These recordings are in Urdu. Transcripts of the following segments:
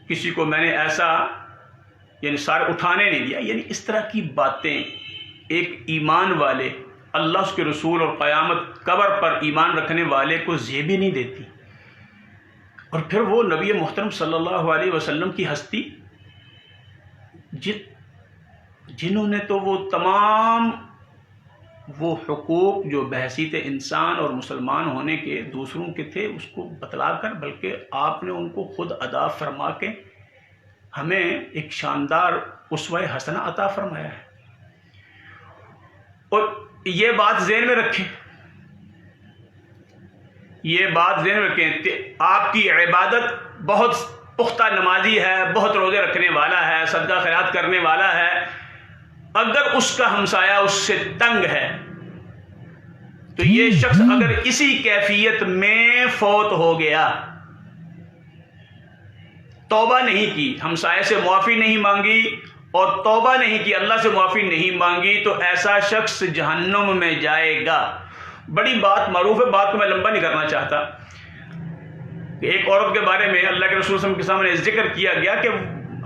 کسی کو میں نے ایسا یعنی سار اٹھانے نہیں دیا، یعنی اس طرح کی باتیں ایک ایمان والے، اللہ اس کے رسول اور قیامت قبر پر ایمان رکھنے والے کو زیب نہیں دیتی۔ اور پھر وہ نبی محترم صلی اللہ علیہ وسلم کی ہستی جنہوں نے تو وہ تمام وہ حقوق جو بحیثیت انسان اور مسلمان ہونے کے دوسروں کے تھے اس کو بتلا کر، بلکہ آپ نے ان کو خود ادا فرما کے ہمیں ایک شاندار اسوہ حسنہ عطا فرمایا ہے۔ اور یہ بات ذہن میں رکھیں، یہ بات ذہن میں رکھیں کہ آپ کی عبادت بہت پختہ نمازی ہے، بہت روزے رکھنے والا ہے، صدقہ خیرات کرنے والا ہے، اگر اس کا ہمسایہ اس سے تنگ ہے تو یہ شخص اگر اسی کیفیت میں فوت ہو گیا، توبہ نہیں کی، ہمسایہ سے معافی نہیں مانگی اور توبہ نہیں کی، اللہ سے معافی نہیں مانگی، تو ایسا شخص جہنم میں جائے گا۔ بڑی بات معروف ہے، بات کو میں لمبا نہیں کرنا چاہتا کہ ایک عورت کے بارے میں اللہ کے رسول صلی اللہ علیہ وسلم کے سامنے ذکر کیا گیا کہ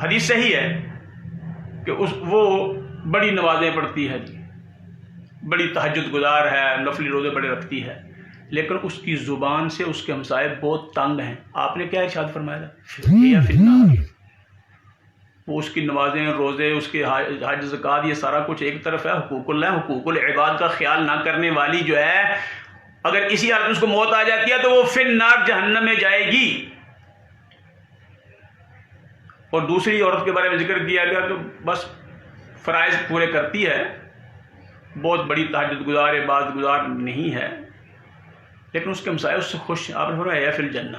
حدیث صحیح ہے کہ وہ بڑی نمازیں پڑھتی ہے، بڑی تہجد گزار ہے، نفلی روزے بڑے رکھتی ہے، لیکن اس کی زبان سے اس کے ہمسائے بہت تنگ ہیں۔ آپ نے کیا ارشاد فرمایا تھا؟ یا فی النار۔ وہ اس کی نمازیں، روزے، اس کے حج زکوٰۃ، یہ سارا کچھ ایک طرف ہے، حقوق اللہ، حقوق العباد کا خیال نہ کرنے والی جو ہے، اگر اسی حالت میں اس کو موت آ جاتی ہے تو وہ فی النار جہنم میں جائے گی۔ اور دوسری عورت کے بارے میں ذکر کیا گیا کہ بس فرائض پورے کرتی ہے، بہت بڑی تہجد گزار، عبادت گزار نہیں ہے، لیکن اس کے ہمسائے اس سے خوش ہیں۔ آپ نے فرمایا فی الجنہ،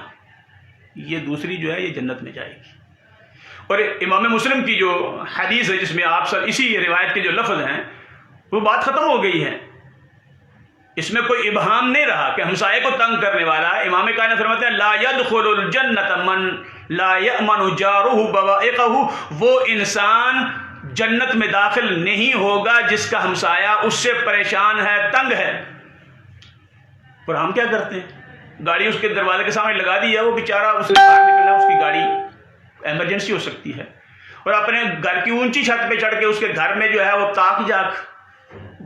یہ دوسری جو ہے یہ جنت میں جائے گی۔ اور امام مسلم کی جو حدیث ہے جس میں آپ سب اسی روایت کے جو لفظ ہیں وہ بات ختم ہو گئی ہے، اس میں کوئی ابہام نہیں رہا کہ ہمسائے کو تنگ کرنے والا۔ امام کائنات فرماتے ہیں لا يدخل الجنت من لا يأمن جارہ بوائقہ، وہ انسان جنت میں داخل نہیں ہوگا جس کا ہمسایہ اس سے پریشان ہے، تنگ ہے۔ اور ہم کیا کرتے ہیں؟ گاڑی اس کے دروازے کے سامنے لگا دی ہے، وہ بیچارہ اس سے باہر نکلنا، اس کی گاڑی ایمرجنسی ہو سکتی ہے، اور اپنے گھر کی اونچی چھت پہ چڑھ کے اس کے گھر میں جو ہے وہ تاک جاک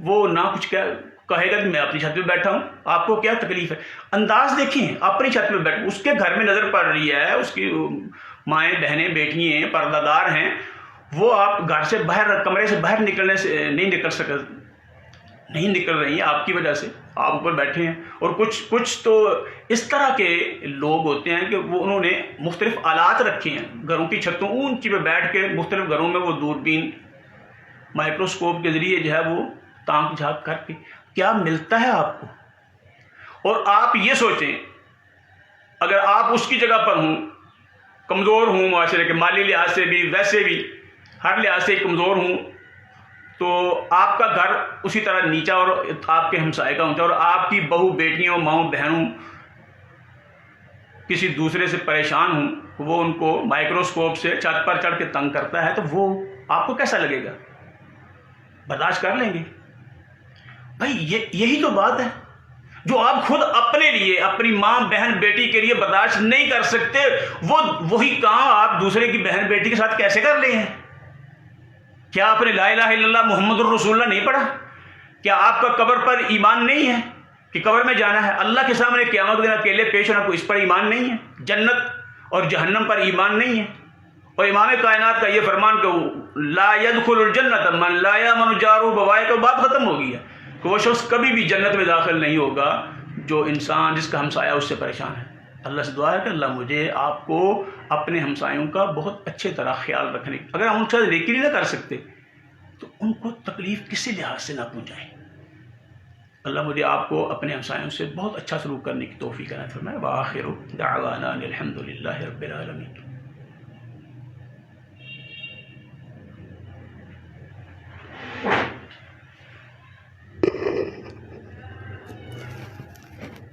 وہ نہ کچھ کہے گا کہ میں اپنی چھت پہ بیٹھا ہوں، آپ کو کیا تکلیف ہے؟ انداز دیکھیں، اپنی چھت پہ بیٹھ، اس کے گھر میں نظر پڑ رہی ہے، اس کی مائیں، بہنیں، بیٹی ہیں، پردہ دار ہیں، وہ آپ گھر سے باہر، کمرے سے باہر نکلنے سے نہیں نکل رہی ہیں آپ کی وجہ سے، آپ اوپر بیٹھے ہیں۔ اور کچھ تو اس طرح کے لوگ ہوتے ہیں کہ وہ انہوں نے مختلف آلات رکھے ہیں، گھروں کی چھتوں اونچی پہ بیٹھ کے مختلف گھروں میں وہ دوربین، مائکروسکوپ کے ذریعے جو ہے وہ تانک جھانک کر کے کیا ملتا ہے آپ کو۔ اور آپ یہ سوچیں اگر آپ اس کی جگہ پر ہوں، کمزور ہوں، معاشرے کے مالی لحاظ سے بھی، ویسے بھی ہر لحاظ سے کمزور ہوں، تو آپ کا گھر اسی طرح نیچا اور آپ کے ہمسائے کا اونچا، اور آپ کی بہو، بیٹیوں، ماؤں، بہنوں کسی دوسرے سے پریشان ہوں، وہ ان کو مائکروسکوپ سے چھت پر چڑھ کے تنگ کرتا ہے، تو وہ آپ کو کیسا لگے گا؟ برداشت کر لیں گے؟ بھائی یہی تو بات ہے جو آپ خود اپنے لیے، اپنی ماں، بہن، بیٹی کے لیے برداشت نہیں کر سکتے، وہی کام آپ دوسرے کی بہن، بیٹی کے ساتھ کیسے کر لے ہیں؟ کیا آپ نے لا الہ الا اللہ محمد الرسول اللہ نہیں پڑھا؟ کیا آپ کا قبر پر ایمان نہیں ہے کہ قبر میں جانا ہے، اللہ کے سامنے قیامت دن اکیلے پیش ہونا، کو اس پر ایمان نہیں ہے؟ جنت اور جہنم پر ایمان نہیں ہے؟ اور امام کائنات کا یہ فرمان کہ لا يدخل الجنت من لا يأمن جارہ بوائقہ، بات ختم ہو گئی ہے کہ وہ شخص کبھی بھی جنت میں داخل نہیں ہوگا جو انسان، جس کا ہمسایہ اس سے پریشان ہے۔ اللہ سے دعا ہے کہ اللہ مجھے، آپ کو اپنے ہمسایوں کا بہت اچھے طرح خیال رکھنے، اگر ہم ان کے ساتھ نیکی نہیں کر سکتے تو ان کو تکلیف کسی لحاظ سے نہ پہنچائیں۔ اللہ مجھے آپ کو اپنے ہمسایوں سے بہت اچھا سلوک کرنے کی توفیق عنایت فرمائے۔ وآخر دعوانا الحمد للہ رب العالمین۔